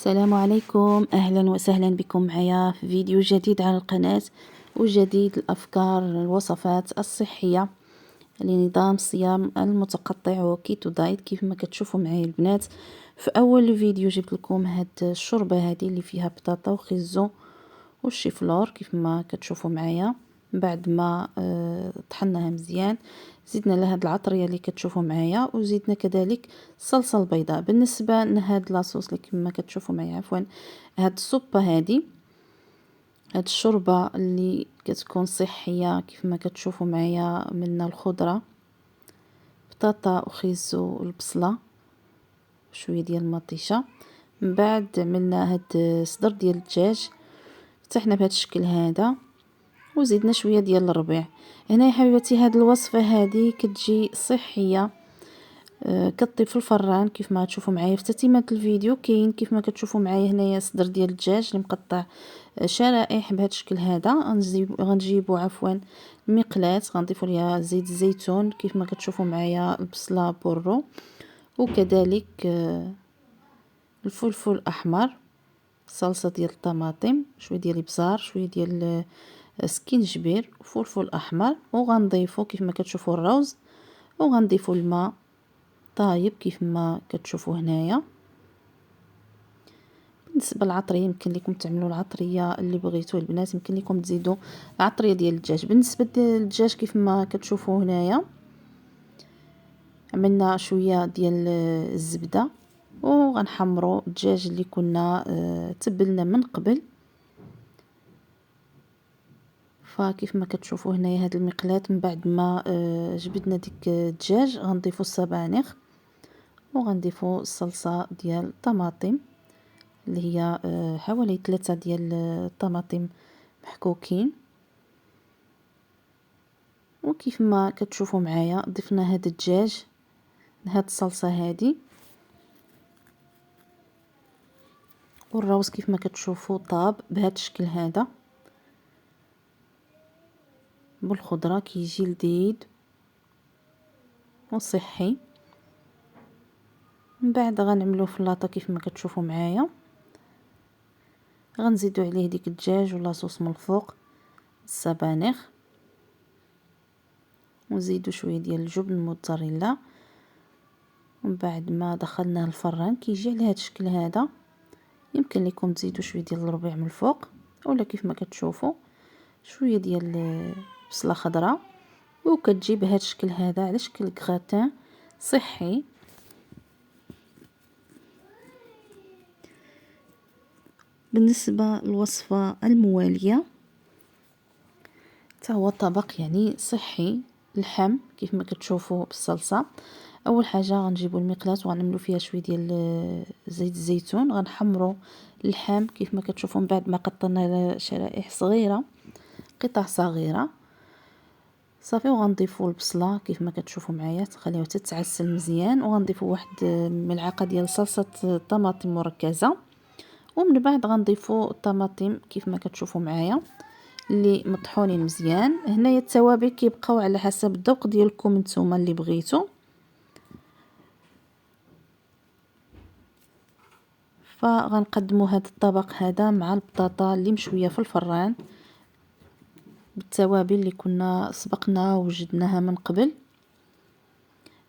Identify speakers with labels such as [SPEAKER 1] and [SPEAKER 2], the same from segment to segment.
[SPEAKER 1] السلام عليكم، اهلا وسهلا بكم معايا في فيديو جديد على القناة وجديد الافكار الوصفات الصحية لنظام الصيام المتقطع وكيتو دايت. كيف ما كتشوفوا معايا البنات في اول فيديو جبت لكم هاد الشوربة هذه اللي فيها بطاطا وخيزو والشيفلور كيف ما كتشوفوا معايا. بعد ما طحناها مزيان زدنا لها هاد العطريه اللي كتشوفوا معايا وزدنا كذلك الصلصه البيضاء. بالنسبه لهاد لاصوص اللي كما كتشوفوا معايا عفوا هاد السوبه هادي هاد الشوربه اللي كتكون صحيه كيف ما كتشوفوا معايا من الخضره بطاطا وخيزو والبصله وشويه ديال المطيشه. من بعد عملنا هاد صدر ديال الدجاج فتحنا بهذا الشكل هذا وزيدنا شويه ديال الربيع. هنا يا حبيباتي هاد الوصفه هذه كتجي صحيه كطيب في الفران كيف ما تشوفوا معايا في تتمه الفيديو. كاين كيف ما كتشوفوا معايا هنايا صدر ديال الدجاج اللي مقطع شرائح بهذا الشكل هذا. غنجيبوا عفوا مقلاة غنضيفوا ليها زيت الزيتون كيف ما كتشوفوا معايا البصله بورو وكذلك الفلفل الاحمر صلصه ديال الطماطم شويه ديال الابزار شويه ديال سكينجبير وفلفل احمر وغنضيفوا كيف ما كتشوفوا الروز وغنضيفوا الماء طايب كيف ما كتشوفوا هنايا. بالنسبه للعطريه يمكن لكم تعملوا العطريه اللي بغيتو البنات، يمكن لكم تزيدوا عطريه ديال الدجاج. بالنسبه للدجاج كيف ما كتشوفوا هنايا عملنا شويه ديال الزبده وغنحمروا الدجاج اللي كنا تبلنا من قبل. فكيف ما كتشوفوا هنايا هاد المقلاة من بعد ما جبدنا ديك الدجاج غنضيفوا السبانخ وغنضيفوا الصلصه ديال الطماطم اللي هي حوالي 3 ديال الطماطم محكوكين. وكيف ما كتشوفوا معايا ضفنا هاد الدجاج هاد الصلصه هادي والروز كيف ما كتشوفوا طاب بهذا الشكل هذا بالخضره كيجي لذيذ وصحي. من بعد غنعملوه في اللاطه كيف ما كتشوفوا معايا غنزيدوا عليه ديك الدجاج ولاصوص من الفوق السبانخ ونزيدوا شويه ديال الجبن الموتزاريلا. ومن بعد ما دخلناه الفران كيجي على هذا الشكل هذا. يمكن لكم تزيدوا شويه ديال الربيع من الفوق اولا كيف ما كتشوفوا شويه ديال بصله خضراء وكتجي بهذا الشكل هذا على شكل غراتان صحي. بالنسبه للوصفه المواليه حتى هو طبق يعني صحي اللحم كيف ما كتشوفوا بالصلصه. اول حاجه غنجيبوا المقلاة وغنعملوا فيها شويه ديال زيت الزيتون غنحمروا اللحم كيف ما كتشوفوا من بعد ما قطعنا شرائح صغيره قطع صغيره صافي. وغنضيفوا البصله كيف ما كتشوفوا معايا تخليوها تتعسل مزيان وغنضيفوا واحد ملعقه ديال صلصه الطماطم مركزه. ومن بعد غنضيفوا الطماطم كيف ما كتشوفوا معايا اللي مطحونين مزيان. هنايا التوابل كيبقاو على حسب الذوق ديالكم نتوما اللي بغيتو. فغنقدموا هذا الطبق هذا مع البطاطا اللي مشويه في الفران بالتوابل اللي كنا سبقنا وجدناها من قبل.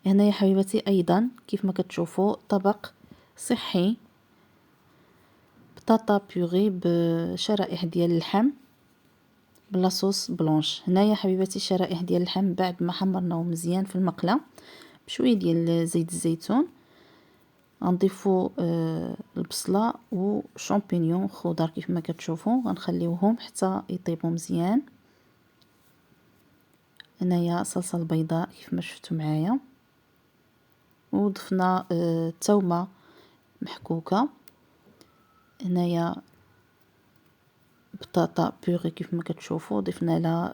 [SPEAKER 1] هنا يا حبيبتي ايضا كيف ما كتشوفوا طبق صحي بطاطا بيغي بشرائح ديال اللحم بلاصوص بلونش. هنايا حبيبتي شرائح ديال اللحم بعد ما حمرناه مزيان في المقله بشويه ديال زيت الزيتون غنضيفوا البصله وشامبينيون خضر كيف ما كتشوفوا غنخليوهم حتى يطيبوا مزيان. هنايا صلصه البيضاء كيف ما شفتوا معايا وضفنا الثومه محكوكه. هنايا بطاطا بيغي كيف ما كتشوفوا ضفنا لها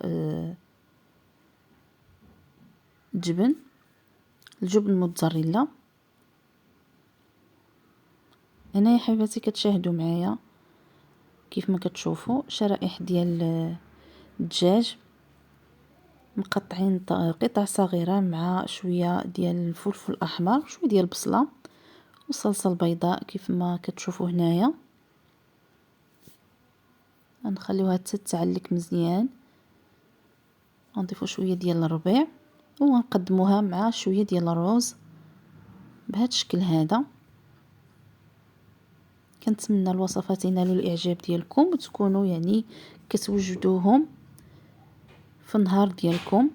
[SPEAKER 1] الجبن موتزاريلا. هنا يا حبيباتي كتشاهدوا معايا كيف ما كتشوفوا شرائح ديال الدجاج مقطعين قطع صغيره مع شويه ديال الفلفل الاحمر شويه ديال البصله والصلصة البيضاء كيف ما كتشوفوا هنايا. غنخليوها تتعلك مزيان. غنضيفو شويه ديال الربيع وغنقدموها مع شويه ديال الروز بهذا الشكل هذا. كنتمنى الوصفات ينالوا الاعجاب ديالكم وتكونوا يعني كتوجدوهم في النهار ديالكم،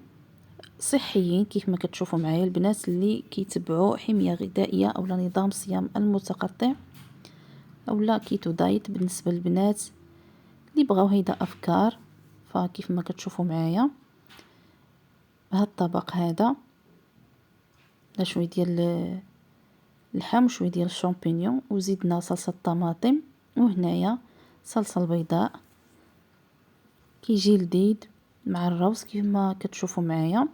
[SPEAKER 1] صحيين كيف ما كتشوفوا معايا البنات اللي كيتبعوا حميه غذائيه اولا نظام صيام المتقطع اولا كيتو دايت. بالنسبه للبنات اللي بغاو هيدا افكار، فكيف ما كتشوفوا معايا هاد الطبق هذا شويه ديال اللحم وشويه ديال الشامبينيون وزيدنا صلصه الطماطم وهنايا صلصه البيضاء كيجي لذيذ مع الروز كيف ما كتشوفوا معايا.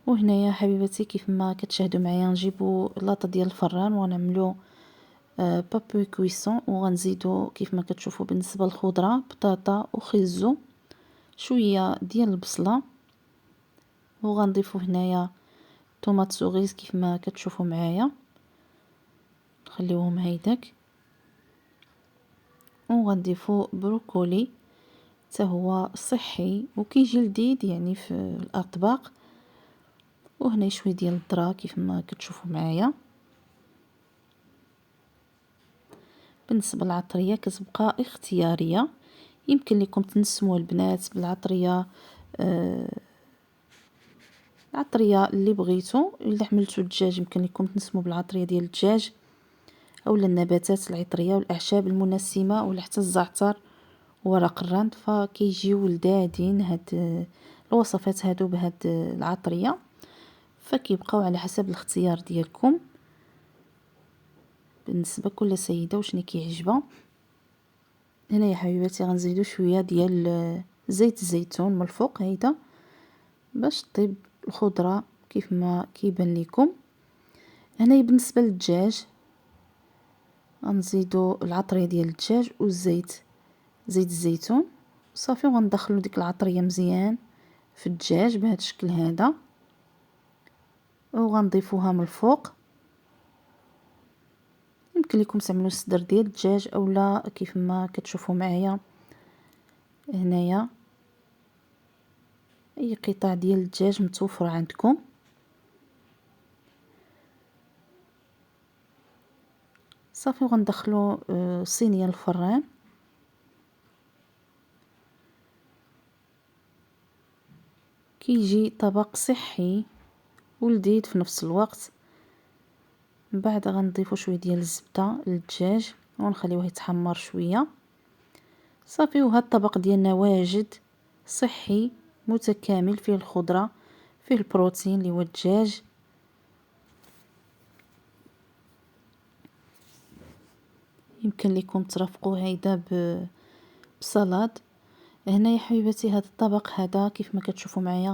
[SPEAKER 1] وهنايا حبيباتي كيف ما كتشاهدوا معايا نجيبوا لاطه ديال الفران ونعملوا بابي كويسون وغنزيدوا كيف ما كتشوفوا بالنسبه للخضره بطاطا وخيزو شويه ديال البصله وغنضيفوا هنايا طوماط سوغيز كيف ما كتشوفوا معايا نخليوهم هيداك. وغنضيفوا بروكولي حتى هو صحي وكيجي لذيذ يعني في الاطباق. وهنا شويه ديال الذره كيف ما كتشوفوا معايا. بالنسبه للعطريه كتبقى اختياريه، يمكن لكم تنسموا البنات بالعطريه العطريه اللي بغيتو. الا حملتو الدجاج يمكن لكم تنسموا بالعطريه ديال الدجاج اولا النباتات العطريه والاعشاب المنسمه ولا حتى الزعتر وورق الرند، فكيجيو لذاذين هاد الوصفات هادو بهاد العطريه، فكيبقاو على حسب الاختيار ديالكم بالنسبه كل سيده وشني كيعجبها. هنا يا حبيباتي غنزيدو شويه ديال زيت الزيتون من الفوق هيدا باش طيب الخضره كيف ما كيبان لكم. هنا بالنسبه للدجاج غنزيدو العطريه ديال الدجاج والزيت زيت الزيتون صافي وغندخلو ديك العطريه مزيان في الدجاج بهذا الشكل هذا وغنضيفوها من الفوق. يمكن لكم تعملوا صدر ديال الدجاج اولا كيف ما كتشوفوا معايا هنايا اي قطع ديال الدجاج متوفره عندكم. صافي وغندخلو صينيه الفران. كيجي طبق صحي ولذيذ في نفس الوقت. من بعد غنضيفو شويه ديال الزبده للدجاج ونخليوه يتحمر شويه صافي. وهذا الطبق ديالنا واجد صحي متكامل، فيه الخضره فيه البروتين اللي هو الدجاج. يمكن لكم ترافقوا هيدا بسلطه. هنا يا حبيباتي هذا الطبق هذا كيف ما كتشوفوا معايا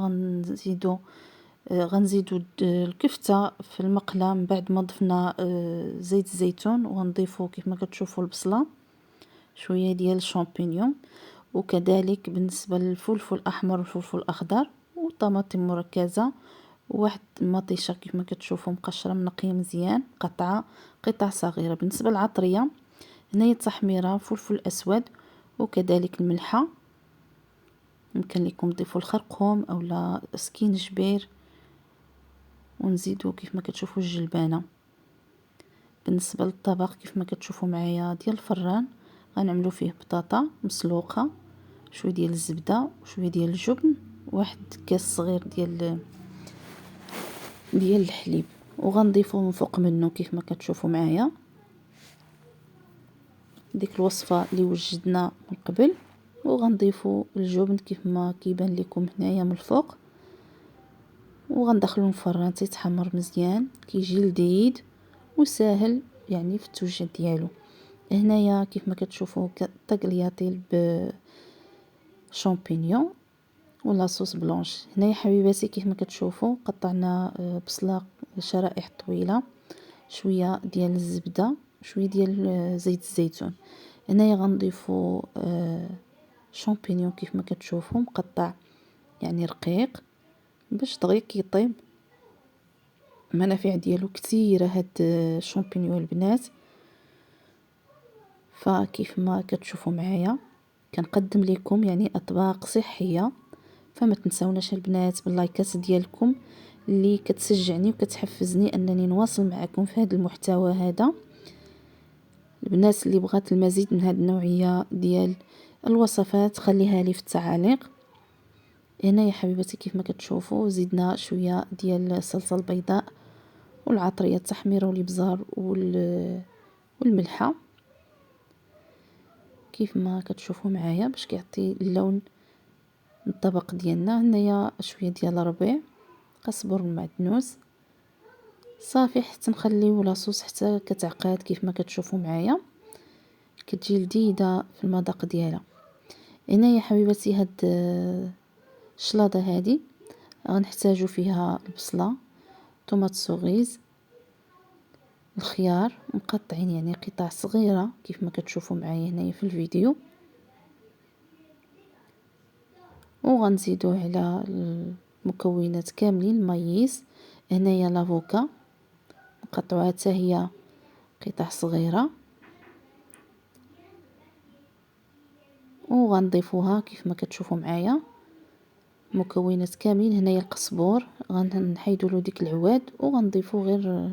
[SPEAKER 1] غنزيدو الكفته في المقله من بعد ما ضفنا زيت الزيتون وغنضيفو كيف ما كتشوفوا البصله شويه ديال الشامبينيون وكذلك بالنسبه للفلفل الاحمر والفلفل الاخضر وطماطم مركزه وواحد مطيشه كيف ما كتشوفوا مقشره منقيه مزيان قطع صغيره. بالنسبه للعطريه هنايا التحميره فلفل اسود وكذلك الملحه. يمكن لكم تضيفوا الخرقوم اولا سكينجبير ونزيدو كيف ما كتشوفوا الجلبانه. بالنسبه للطبق كيف ما كتشوفوا معايا ديال الفران غنعملو فيه بطاطا مسلوقه شويه ديال الزبده وشويه ديال الجبن واحد كاس صغير ديال الحليب وغنضيفو من فوق منه كيف ما كتشوفوا معايا ديك الوصفه اللي وجدنا من قبل وغنضيفو الجبن كيف ما كيبان لكم هنايا من الفوق وغندخلو الفران تيتحمر مزيان كيجي لذيذ وسهل يعني في التوجد ديالو. هنايا كيف ما كتشوفوا طاكلياتيل بشامبينيون ولا صوص بلونش. هنايا حبيباتي كيف ما كتشوفوا قطعنا بصله شرائح طويله شويه ديال الزبده شويه ديال زيت الزيتون. هنايا غنضيفوا شامبينيون كيف ما كتشوفوا مقطع يعني رقيق باش دغيا كيطيب المنافع ديالو كثيره هاد الشامبينيون البنات. فكيف ما كتشوفوا معايا كنقدم لكم يعني اطباق صحيه، فما تنساوناش البنات باللايكات ديالكم اللي كتشجعني وكتحفزني انني نواصل معكم في هذا المحتوى هذا. البنات اللي بغات المزيد من هذه النوعيه ديال الوصفات خليها لي في التعاليق. هنا يا حبيبتي كيف ما كتشوفوا زدنا شويه ديال الصلصه البيضاء والعطريه التحميره والابزار والملحه كيف ما كتشوفوا معايا باش كيعطي اللون الطبق ديالنا. هنايا شويه ديال الربيع، قزبر المعدنوس، صافي حتى نخليو لاصوص حتى كتعقاد كيف ما كتشوفوا معايا، كتجي لذيذه في المذاق ديالها. هنا يا حبيبتي هاد الشلاضه هذه غنحتاجو فيها البصله، طوماط سوغيز، الخيار مقطعين يعني قطع صغيره كيف ما كتشوفوا معايا هنايا في الفيديو، وغنزيدو على المكونات كاملين المايس. هنايا لافوكا مقطعوها حتى هي قطع صغيره، وغنضيفوها كيف ما كتشوفوا معايا مكونات كاملين. هنايا القزبور غنحيدوا له ديك العواد وغنضيفوا غير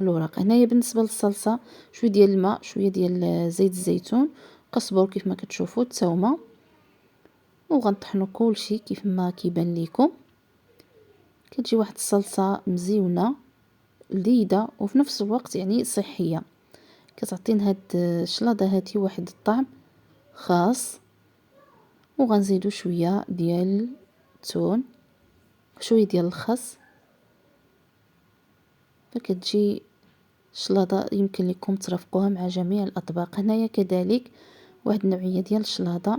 [SPEAKER 1] الوراق. هنايا بالنسبه للصلصه شويه ديال الماء، شويه ديال زيت الزيتون، قزبور كيف ما كتشوفوا، الثومه، وغنطحنوا كلشي كيف ما كيبان ليكم. كتجي واحد الصلصه مزيونه لذيذه وفي نفس الوقت يعني صحيه، كتعطينا هاد الشلاضه هذه واحد الطعم خاص. وغنزيدو شويه ديال الثوم، شويه ديال الخس، فكتجي شلاضه يمكن لكم ترافقوها مع جميع الاطباق. هنايا كذلك واحد النوعيه ديال الشلاضه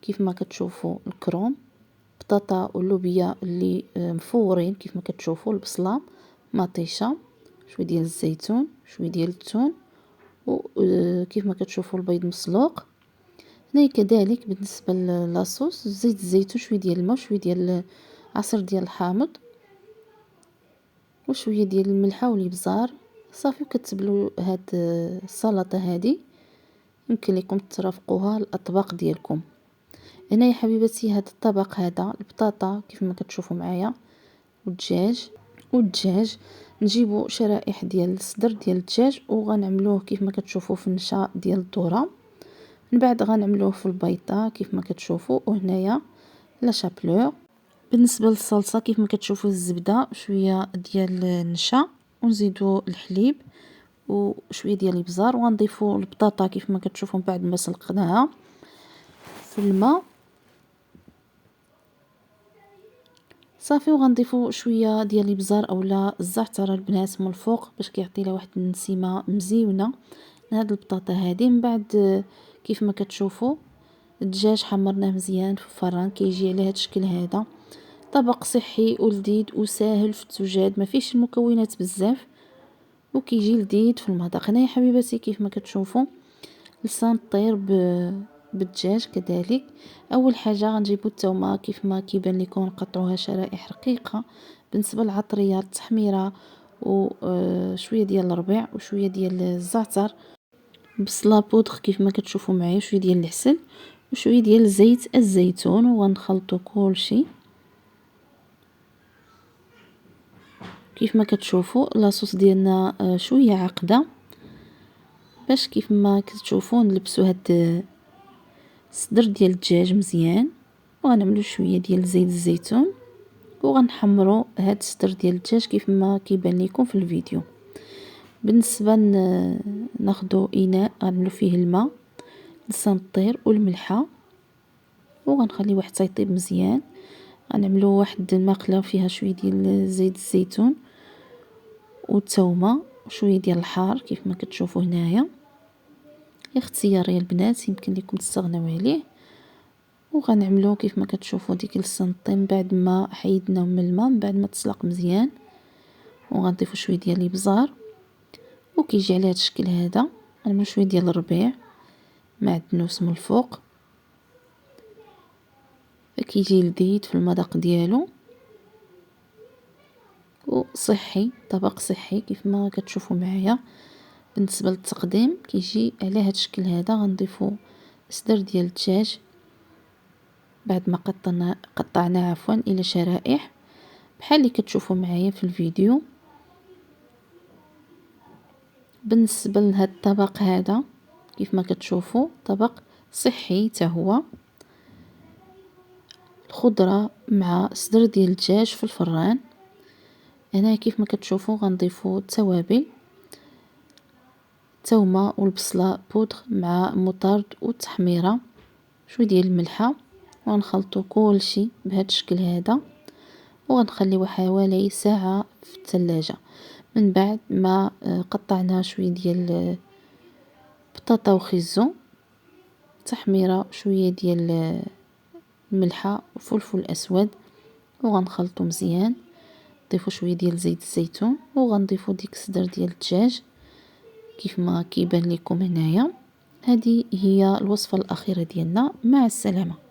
[SPEAKER 1] كيف ما كتشوفوا الكروم، بطاطا واللوبيا اللي مفورين كيف ما كتشوفوا، البصله مطيشه، شويه ديال الزيتون، شويه ديال الثوم، وكيف ما كتشوفوا البيض مسلوق. هنايا كذلك بالنسبه للاصوص زيت الزيتون، شويه ديال الماء، شويه ديال عصير ديال الحامض، وشويه ديال الملحه والابزار. صافي وكتبلوا هاد السلطه هذه يمكن لكم ترافقوها الاطباق ديالكم. هنا يا حبيبتي هاد الطبق هذا البطاطا كيف ما كتشوفوا معايا والدجاج نجيبوا شرائح ديال الصدر ديال الدجاج وغنعملوه كيف ما كتشوفوا في النشا ديال الذره، من بعد غنعملوه في البيضه كيف ما كتشوفوا. وهنايا لا شابلور. بالنسبه للصلصه كيف ما كتشوفوا الزبده، شويه ديال النشا، ونزيدوا الحليب وشويه ديال الابزار، وغنضيفوا البطاطا كيف ما كتشوفوا بعد ما سلقناها في الماء صافي. وغنضيفوا شويه ديال الابزار اولا الزعتر البنات من الفوق باش كيعطي لها واحد النسيمه مزيونه لهاد البطاطا هذه. من بعد كيف ما كتشوفوا الدجاج حمرناه مزيان في الفران كيجي على هذا الشكل هذا. طبق صحي ولذيذ وساهل في التوجاد، ما فيش المكونات بزاف وكيجي لذيذ في المذاق. هنا يا حبيباتي كيف ما كتشوفوا لسان الطير بالدجاج كذلك. اول حاجه غنجيبوا الثومه كيف ما كيبان لكم نقطعوها شرائح رقيقه. بالنسبه للعطريه التحميره وشويه ديال الربيع وشويه ديال الزعتر، بصله بودغ كيف ما كتشوفوا معايا، شويه ديال العسل وشويه ديال زيت الزيتون، وغنخلطوا كلشي كيف ما كتشوفوا. لاصوص ديالنا شويه عقده باش كيف ما كتشوفوا نلبسوا هاد الصدر ديال الدجاج مزيان، وغنعملوا شويه ديال زيت الزيتون وغنحمروا هاد الصدر ديال الدجاج كيف ما كيبان لكم في الفيديو. بالنسبه ناخذوا اناء غنملوا فيه الماء، لسان الطير والملحه، وغنخليوه حتى يطيب مزيان. غنعملوا واحد المقله فيها شويه ديال زيت الزيتون والثومه وشويه ديال الحار كيف ما كتشوفوا هنايا، اختياري البنات يمكن لكم تستغنوا عليه. وغنعملو كيف ما كتشوفوا ديك السنطين بعد ما حيدناهم من الماء من بعد ما تسلق مزيان، وغنضيفوا شويه ديال الابزار وكيجي على هذا الشكل هذا. غنعملو شويه ديال الربيع معدنوس من الفوق فكيجي لذيذ في المذاق ديالو. وصحي، طبق صحي كيف ما كتشوفوا معايا. بالنسبه للتقديم كيجي على هذا الشكل هذا. غنضيفوا صدر ديال الدجاج بعد ما قطعناه عفوا الى شرائح بحال اللي كتشوفوا معايا في الفيديو. بالنسبه لهذا الطبق هذا كيف ما كتشوفوا طبق صحي حتى هو، الخضره مع صدر ديال الدجاج في الفران. هنا كيف ما كتشوفوا غنضيفوا التوابل، الثومه والبصله بودغ مع مطرد والتحميره، شويه ديال الملحه، ونخلطوا كلشي بهذا الشكل هذا وغنخليوه حوالي ساعه في الثلاجه. من بعد ما قطعنا شويه ديال بطاطا وخيزو، تحميره، شويه ديال الملحه وفلفل اسود، وغنخلطو مزيان. نضيفو شويه ديال زيت الزيتون وغنضيفو ديك الصدر ديال الدجاج كيف ما كيبان لكم هنايا. هذه هي الوصفه الاخيره ديالنا. مع السلامه.